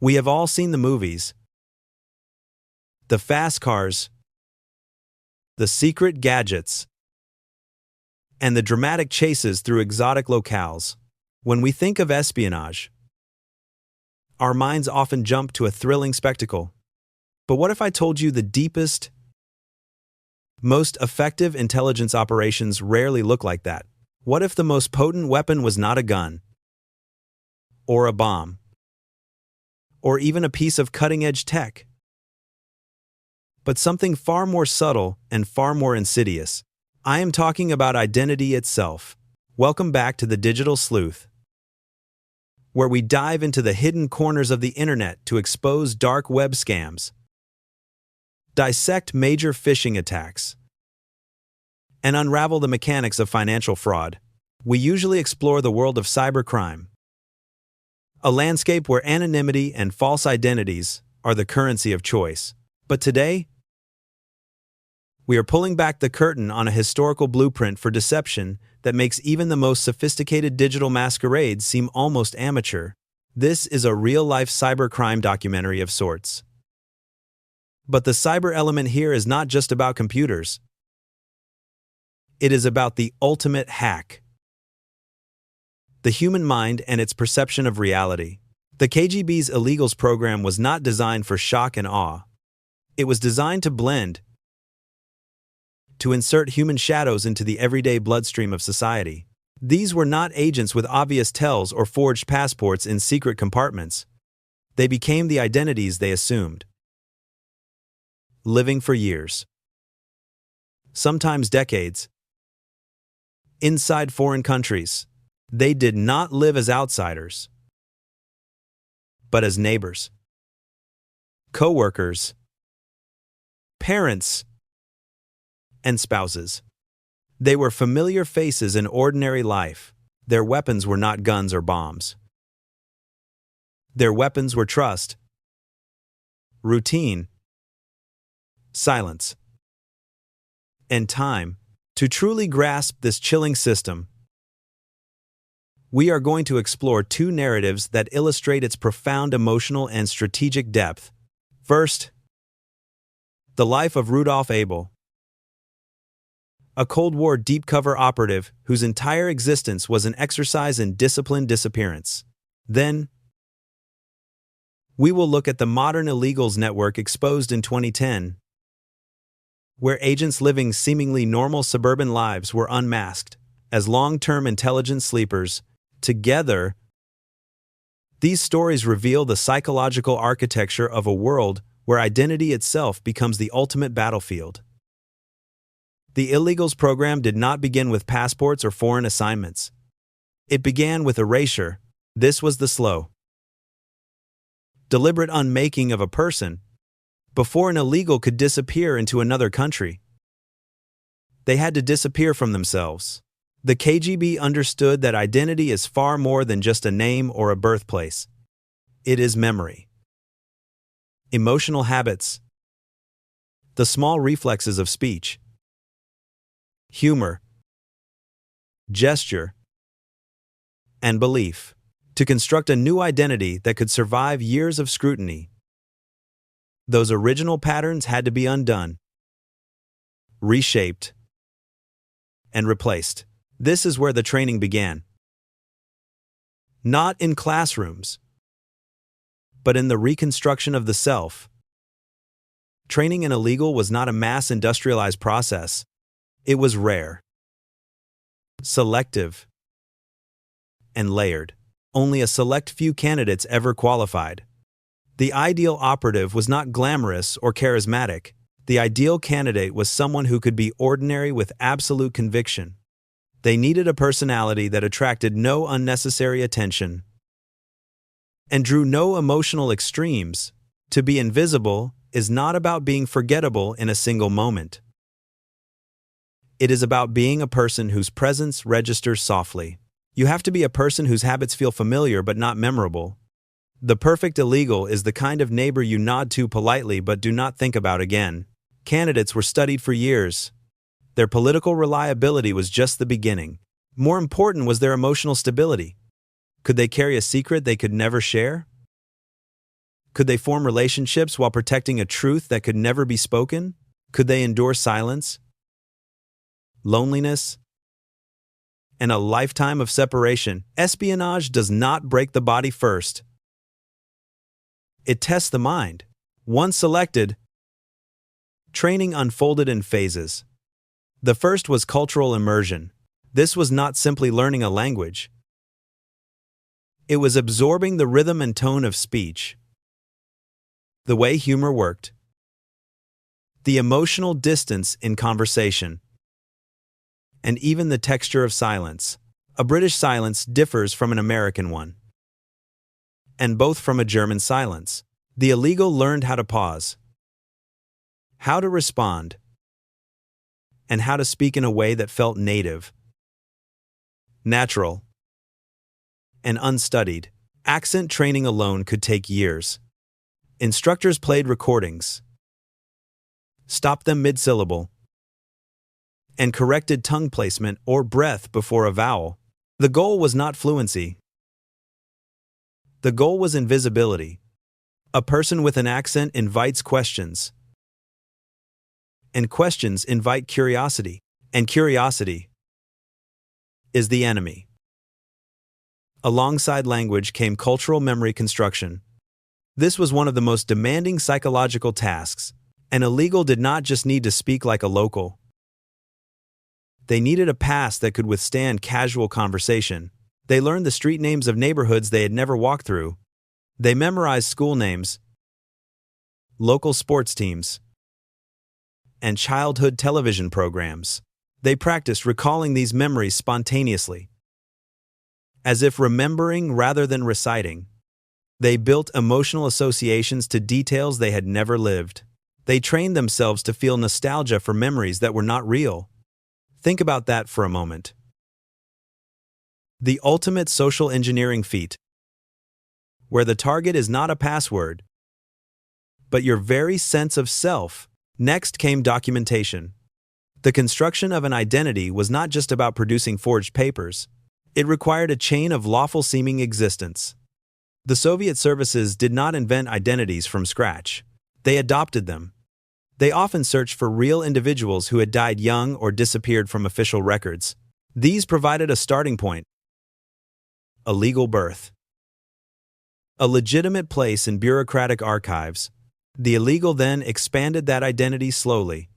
We have all seen the movies, the fast cars, the secret gadgets, and the dramatic chases through exotic locales. When we think of espionage, our minds often jump to a thrilling spectacle. But what if I told you the deepest, most effective intelligence operations rarely look like that? What if the most potent weapon was not a gun, or a bomb, or even a piece of cutting-edge tech, but something far more subtle and far more insidious? I am talking about identity itself. Welcome back to the Digital Sleuth, where we dive into the hidden corners of the internet to expose dark web scams, dissect major phishing attacks, and unravel the mechanics of financial fraud. We usually explore the world of cybercrime, a landscape where anonymity and false identities are the currency of choice. But today, we are pulling back the curtain on a historical blueprint for deception that makes even the most sophisticated digital masquerades seem almost amateur. This is a real-life cybercrime documentary of sorts. But the cyber element here is not just about computers. It is about the ultimate hack: the human mind and its perception of reality. The KGB's illegals program was not designed for shock and awe. It was designed to blend, to insert human shadows into the everyday bloodstream of society. These were not agents with obvious tells or forged passports in secret compartments. They became the identities they assumed, living for years, sometimes decades, inside foreign countries. They did not live as outsiders, but as neighbors, co-workers, parents, and spouses. They were familiar faces in ordinary life. Their weapons were not guns or bombs. Their weapons were trust, routine, silence, and time. To truly grasp this chilling system, we are going to explore two narratives that illustrate its profound emotional and strategic depth. First, the life of Rudolph Abel, a Cold War deep-cover operative whose entire existence was an exercise in disciplined disappearance. Then, we will look at the modern illegals network exposed in 2010, where agents living seemingly normal suburban lives were unmasked as long-term intelligence sleepers. Together, these stories reveal the psychological architecture of a world where identity itself becomes the ultimate battlefield. The illegals program did not begin with passports or foreign assignments. It began with erasure. This was the slow, deliberate unmaking of a person before an illegal could disappear into another country. They had to disappear from themselves. The KGB understood that identity is far more than just a name or a birthplace. It is memory, emotional habits, the small reflexes of speech, humor, gesture, and belief. To construct a new identity that could survive years of scrutiny, those original patterns had to be undone, reshaped, and replaced. This is where the training began. Not in classrooms, but in the reconstruction of the self. Training in illegal was not a mass industrialized process. It was rare, selective, and layered. Only a select few candidates ever qualified. The ideal operative was not glamorous or charismatic. The ideal candidate was someone who could be ordinary with absolute conviction. They needed a personality that attracted no unnecessary attention and drew no emotional extremes. To be invisible is not about being forgettable in a single moment. It is about being a person whose presence registers softly. You have to be a person whose habits feel familiar but not memorable. The perfect illegal is the kind of neighbor you nod to politely but do not think about again. Candidates were studied for years. Their political reliability was just the beginning. More important was their emotional stability. Could they carry a secret they could never share? Could they form relationships while protecting a truth that could never be spoken? Could they endure silence, loneliness, and a lifetime of separation? Espionage does not break the body first. It tests the mind. Once selected, training unfolded in phases. The first was cultural immersion. This was not simply learning a language. It was absorbing the rhythm and tone of speech, the way humor worked, the emotional distance in conversation, and even the texture of silence. A British silence differs from an American one, and both from a German silence. The illegal learned how to pause, how to respond, and how to speak in a way that felt native, natural, and unstudied. Accent training alone could take years. Instructors played recordings, stopped them mid-syllable, and corrected tongue placement or breath before a vowel. The goal was not fluency. The goal was invisibility. A person with an accent invites questions, and questions invite curiosity, and curiosity is the enemy. Alongside language came cultural memory construction. This was one of the most demanding psychological tasks. An illegal did not just need to speak like a local. They needed a past that could withstand casual conversation. They learned the street names of neighborhoods they had never walked through. They memorized school names, local sports teams, and childhood television programs. They practiced recalling these memories spontaneously, as if remembering rather than reciting. They built emotional associations to details they had never lived. They trained themselves to feel nostalgia for memories that were not real. Think about that for a moment. The ultimate social engineering feat, where the target is not a password, but your very sense of self. Next came documentation. The construction of an identity was not just about producing forged papers. It required a chain of lawful-seeming existence. The Soviet services did not invent identities from scratch. They adopted them. They often searched for real individuals who had died young or disappeared from official records. These provided a starting point. A legal birth. A legitimate place in bureaucratic archives. The illegal then expanded that identity slowly,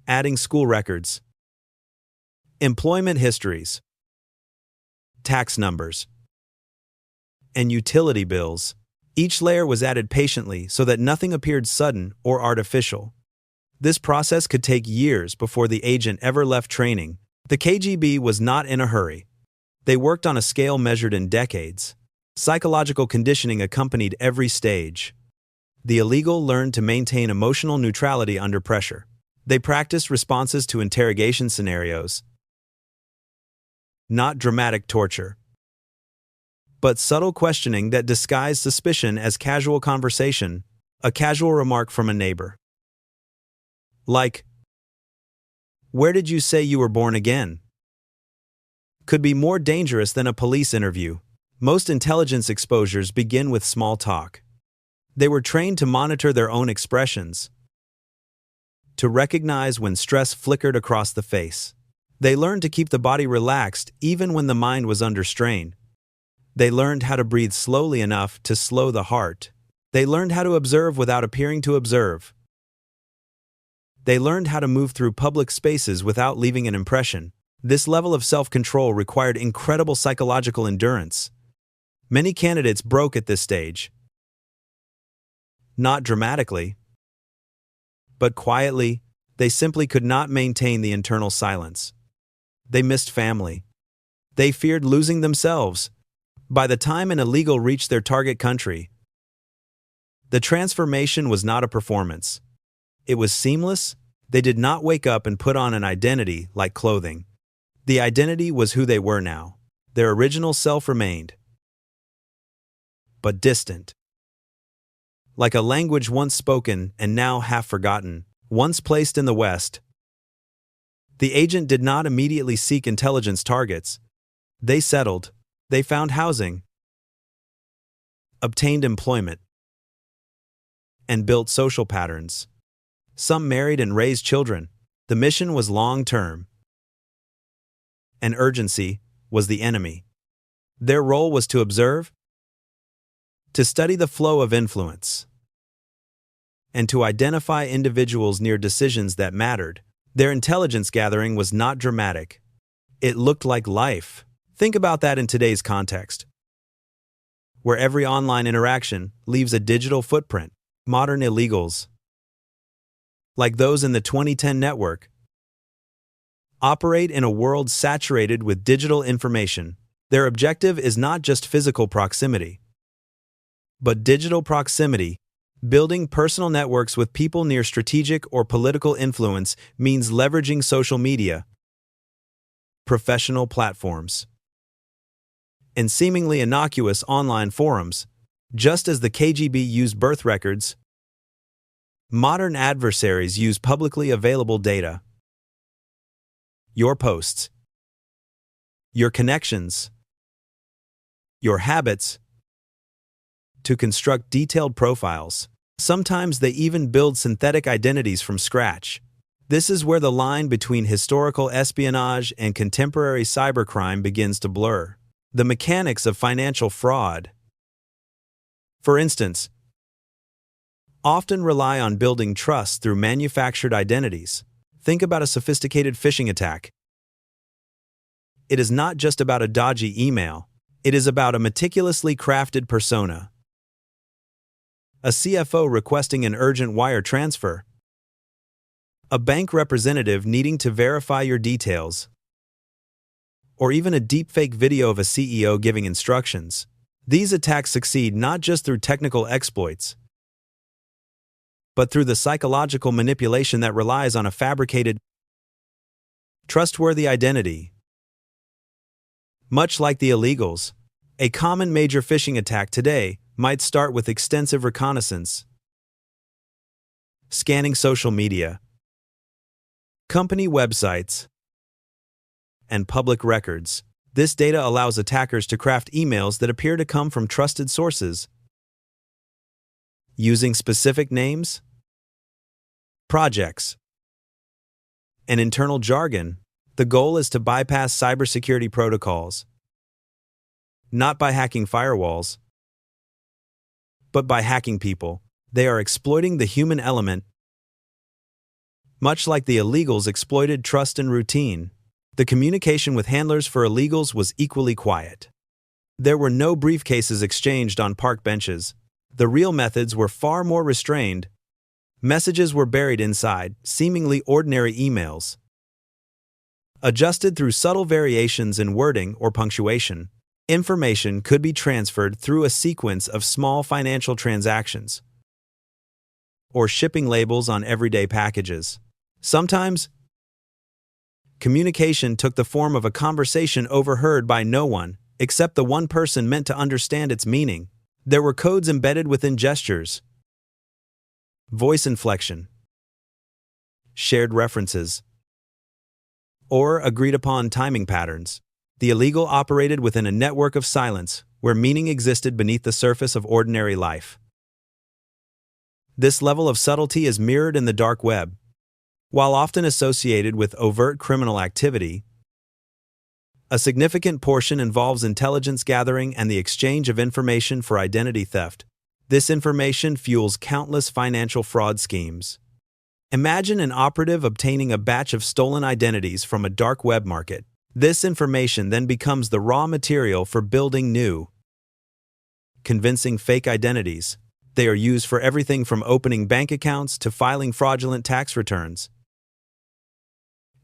adding school records, employment histories, tax numbers, and utility bills. Each layer was added patiently so that nothing appeared sudden or artificial. This process could take years before the agent ever left training. The KGB was not in a hurry. They worked on a scale measured in decades. Psychological conditioning accompanied every stage. The illegal learned to maintain emotional neutrality under pressure. They practiced responses to interrogation scenarios, not dramatic torture, but subtle questioning that disguised suspicion as casual conversation, a casual remark from a neighbor. Like, "Where did you say you were born again?" Could be more dangerous than a police interview. Most intelligence exposures begin with small talk. They were trained to monitor their own expressions, to recognize when stress flickered across the face. They learned to keep the body relaxed even when the mind was under strain. They learned how to breathe slowly enough to slow the heart. They learned how to observe without appearing to observe. They learned how to move through public spaces without leaving an impression. This level of self-control required incredible psychological endurance. Many candidates broke at this stage. Not dramatically, but quietly. They simply could not maintain the internal silence. They missed family. They feared losing themselves. By the time an illegal reached their target country, the transformation was not a performance. It was seamless. They did not wake up and put on an identity like clothing. The identity was who they were now. Their original self remained, but distant. Like a language once spoken and now half forgotten, once placed in the West. The agent did not immediately seek intelligence targets. They settled. They found housing. obtained employment, and built social patterns. Some married and raised children. The mission was long-term, and urgency was the enemy. Their role was to observe, to study the flow of influence, and to identify individuals near decisions that mattered. Their intelligence gathering was not dramatic. It looked like life. Think about that in today's context, where every online interaction leaves a digital footprint. Modern illegals, like those in the 2010 network, operate in a world saturated with digital information. Their objective is not just physical proximity, but digital proximity. Building personal networks with people near strategic or political influence means leveraging social media, professional platforms, and seemingly innocuous online forums. Just as the KGB used birth records, modern adversaries use publicly available data. Your posts, your connections, your habits, to construct detailed profiles. Sometimes they even build synthetic identities from scratch. This is where the line between historical espionage and contemporary cybercrime begins to blur. The mechanics of financial fraud, for instance, often rely on building trust through manufactured identities. Think about a sophisticated phishing attack. It is not just about a dodgy email. It is about a meticulously crafted persona. A CFO requesting an urgent wire transfer. A bank representative needing to verify your details. Or even a deepfake video of a CEO giving instructions. These attacks succeed not just through technical exploits, but through the psychological manipulation that relies on a fabricated, trustworthy identity. Much like the illegals, a common major phishing attack today might start with extensive reconnaissance, scanning social media, company websites, and public records. This data allows attackers to craft emails that appear to come from trusted sources, using specific names, projects, and internal jargon. The goal is to bypass cybersecurity protocols, not by hacking firewalls, but by hacking people. They are exploiting the human element, much like the illegals exploited trust and routine. The communication with handlers for illegals was equally quiet. There were no briefcases exchanged on park benches. The real methods were far more restrained. Messages were buried inside seemingly ordinary emails, adjusted through subtle variations in wording or punctuation. Information could be transferred through a sequence of small financial transactions or shipping labels on everyday packages. Sometimes, communication took the form of a conversation overheard by no one except the one person meant to understand its meaning. There were codes embedded within gestures, voice inflection, shared references, or agreed-upon timing patterns. The illegal operated within a network of silence where meaning existed beneath the surface of ordinary life. This level of subtlety is mirrored in the dark web. While often associated with overt criminal activity, a significant portion involves intelligence gathering and the exchange of information for identity theft. This information fuels countless financial fraud schemes. Imagine an operative obtaining a batch of stolen identities from a dark web market. This information then becomes the raw material for building new, convincing fake identities. They are used for everything from opening bank accounts to filing fraudulent tax returns,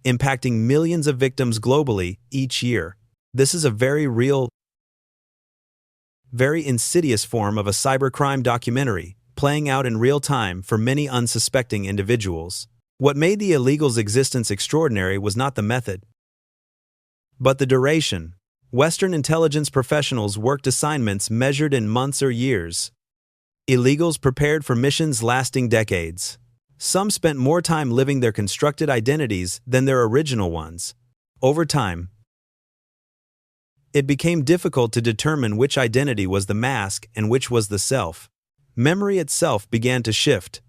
impacting millions of victims globally each year. This is a very real, very insidious form of a cybercrime documentary, playing out in real time for many unsuspecting individuals. What made the illegals' existence extraordinary was not the method, but the duration. Western intelligence professionals worked assignments measured in months or years. Illegals prepared for missions lasting decades. Some spent more time living their constructed identities than their original ones. Over time, It became difficult to determine which identity was the mask and which was the self. Memory itself began to shift.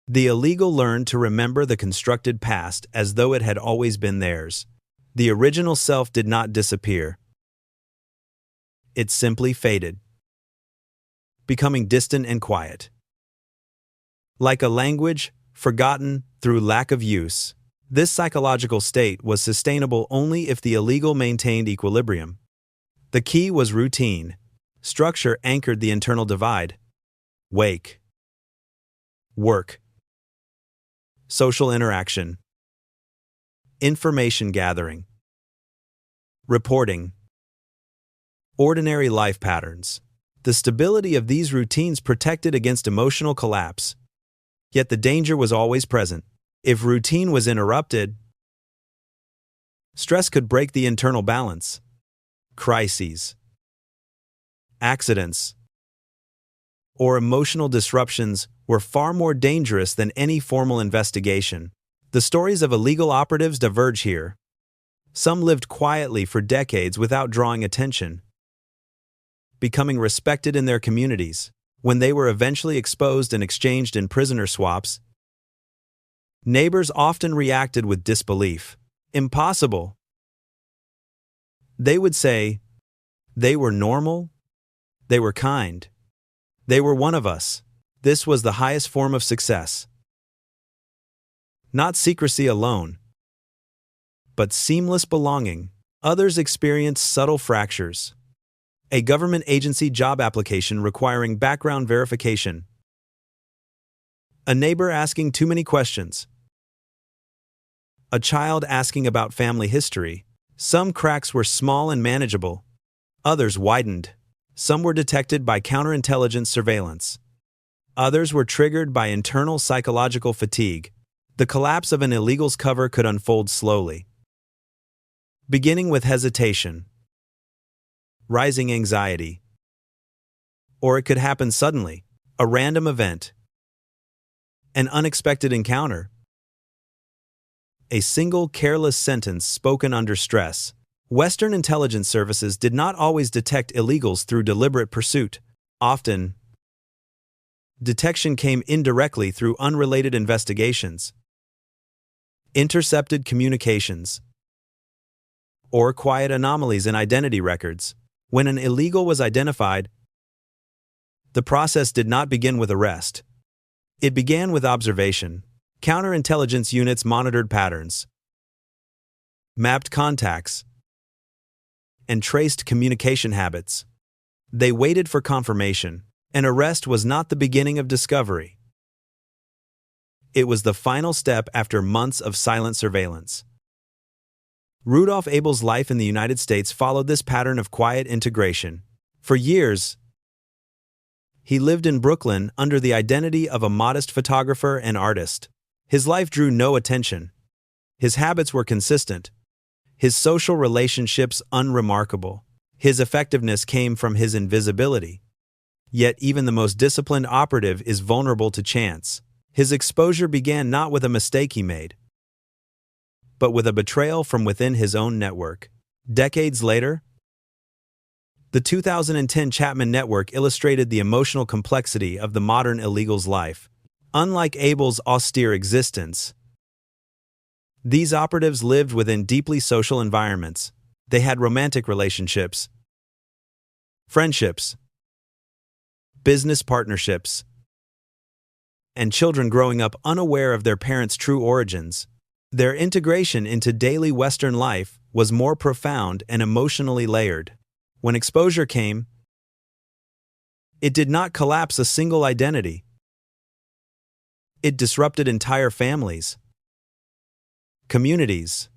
The illegal learned to remember the constructed past as though it had always been theirs. The original self did not disappear. It simply faded, becoming distant and quiet. Like a language, forgotten through lack of use, this psychological state was sustainable only if the illegal maintained equilibrium. The key was routine. Structure anchored the internal divide. Wake. Work. Social interaction. Information gathering. Reporting. Ordinary life patterns. The stability of these routines protected against emotional collapse. Yet the danger was always present. If routine was interrupted, stress could break the internal balance. Crises, accidents, or emotional disruptions were far more dangerous than any formal investigation. The stories of illegal operatives diverge here. Some lived quietly for decades without drawing attention, becoming respected in their communities. When they were eventually exposed and exchanged in prisoner swaps, neighbors often reacted with disbelief. Impossible. They would say, they were normal, they were kind, they were one of us. This was the highest form of success. Not secrecy alone, but seamless belonging. Others experienced subtle fractures. A government agency job application requiring background verification. A neighbor asking too many questions. A child asking about family history. Some cracks were small and manageable. Others widened. Some were detected by counterintelligence surveillance. Others were triggered by internal psychological fatigue. The collapse of an illegal's cover could unfold slowly, beginning with hesitation, rising anxiety, or it could happen suddenly, a random event, an unexpected encounter. A single careless sentence spoken under stress. Western intelligence services did not always detect illegals through deliberate pursuit. Often, detection came indirectly through unrelated investigations, intercepted communications, or quiet anomalies in identity records. When an illegal was identified, the process did not begin with arrest. It began with observation. Counterintelligence units monitored patterns, mapped contacts, and traced communication habits. They waited for confirmation. An arrest was not the beginning of discovery. It was the final step after months of silent surveillance. Rudolph Abel's life in the United States followed this pattern of quiet integration. For years, he lived in Brooklyn under the identity of a modest photographer and artist. His life drew no attention. His habits were consistent. His social relationships unremarkable. His effectiveness came from his invisibility. Yet even the most disciplined operative is vulnerable to chance. His exposure began not with a mistake he made, but with a betrayal from within his own network. Decades later, the 2010 Chapman Network illustrated the emotional complexity of the modern illegal's life. Unlike Abel's austere existence, these operatives lived within deeply social environments. They had romantic relationships, friendships, business partnerships, and children growing up unaware of their parents' true origins. Their integration into daily Western life was more profound and emotionally layered. When exposure came, it did not collapse a single identity. It disrupted entire families, communities,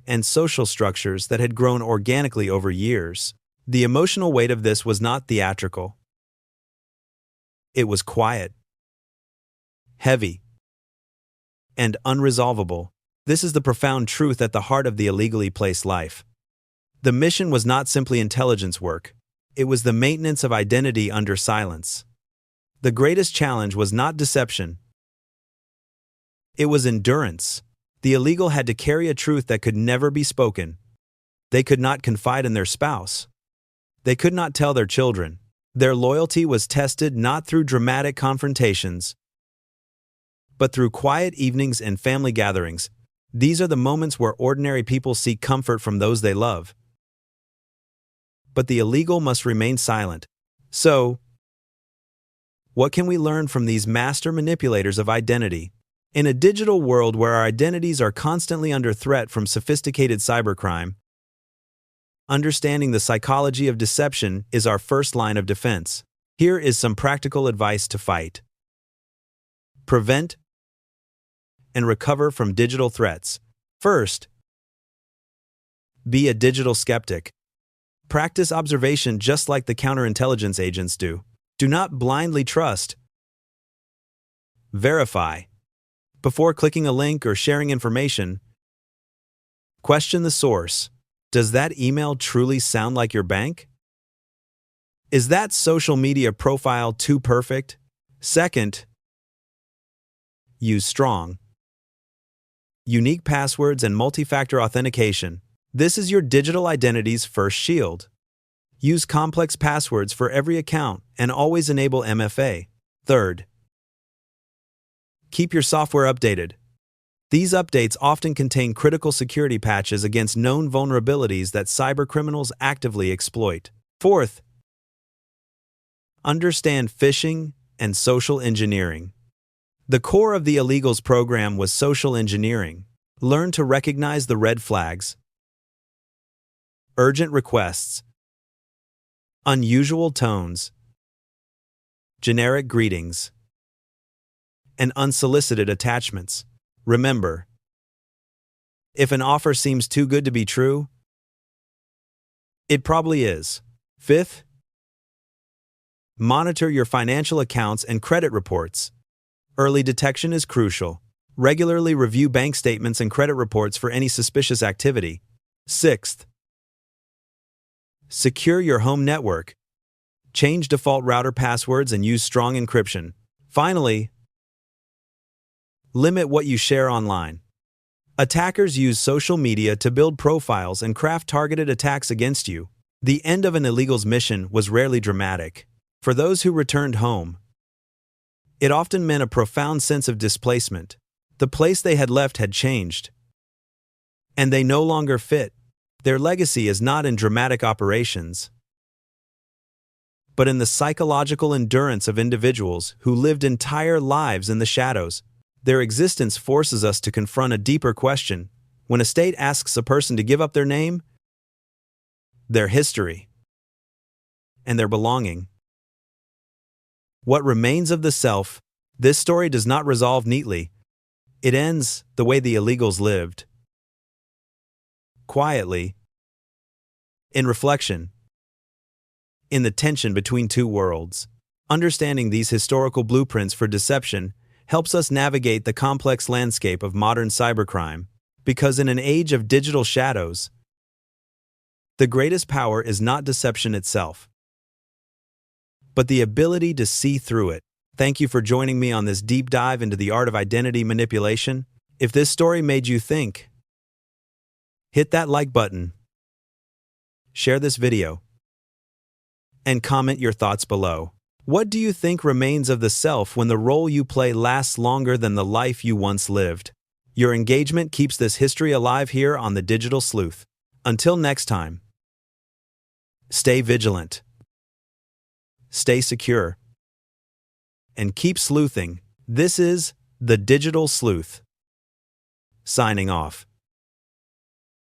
and social structures that had grown organically over years. The emotional weight of this was not theatrical. It was quiet, heavy, and unresolvable. This is the profound truth at the heart of the illegally placed life. The mission was not simply intelligence work. It was the maintenance of identity under silence. The greatest challenge was not deception. It was endurance. The illegal had to carry a truth that could never be spoken. They could not confide in their spouse. They could not tell their children. Their loyalty was tested not through dramatic confrontations, but through quiet evenings and family gatherings. These are the moments where ordinary people seek comfort from those they love. But the illegal must remain silent. So, what can we learn from these master manipulators of identity? In a digital world where our identities are constantly under threat from sophisticated cybercrime, understanding the psychology of deception is our first line of defense. Here is some practical advice to fight, prevent, and recover from digital threats. First, be a digital skeptic. Practice observation just like the counterintelligence agents do. Do not blindly trust. Verify. Before clicking a link or sharing information, question the source. Does that email truly sound like your bank? Is that social media profile too perfect? Second, use strong, unique passwords and multi-factor authentication. This is your digital identity's first shield. Use complex passwords for every account and always enable MFA. Third, keep your software updated. These updates often contain critical security patches against known vulnerabilities that cybercriminals actively exploit. Fourth, understand phishing and social engineering. The core of the illegals program was social engineering. Learn to recognize the red flags, urgent requests, unusual tones, generic greetings, and unsolicited attachments. Remember, if an offer seems too good to be true, it probably is. Fifth, monitor your financial accounts and credit reports. Early detection is crucial. Regularly review bank statements and credit reports for any suspicious activity. Sixth, secure your home network. Change default router passwords and use strong encryption. Finally, limit what you share online. Attackers use social media to build profiles and craft targeted attacks against you. The end of an illegal's mission was rarely dramatic. For those who returned home, it often meant a profound sense of displacement. The place they had left had changed, and they no longer fit. Their legacy is not in dramatic operations, but in the psychological endurance of individuals who lived entire lives in the shadows. Their existence forces us to confront a deeper question. When a state asks a person to give up their name, their history, and their belonging, what remains of the self? This story does not resolve neatly. It ends the way the illegals lived. Quietly, in reflection, in the tension between two worlds. Understanding these historical blueprints for deception helps us navigate the complex landscape of modern cybercrime, because in an age of digital shadows, the greatest power is not deception itself, but the ability to see through it. Thank you for joining me on this deep dive into the art of identity manipulation. If this story made you think, hit that like button, share this video, and comment your thoughts below. What do you think remains of the self when the role you play lasts longer than the life you once lived? Your engagement keeps this history alive here on the Digital Sleuth. Until next time, stay vigilant, stay secure, and keep sleuthing. This is the Digital Sleuth, signing off.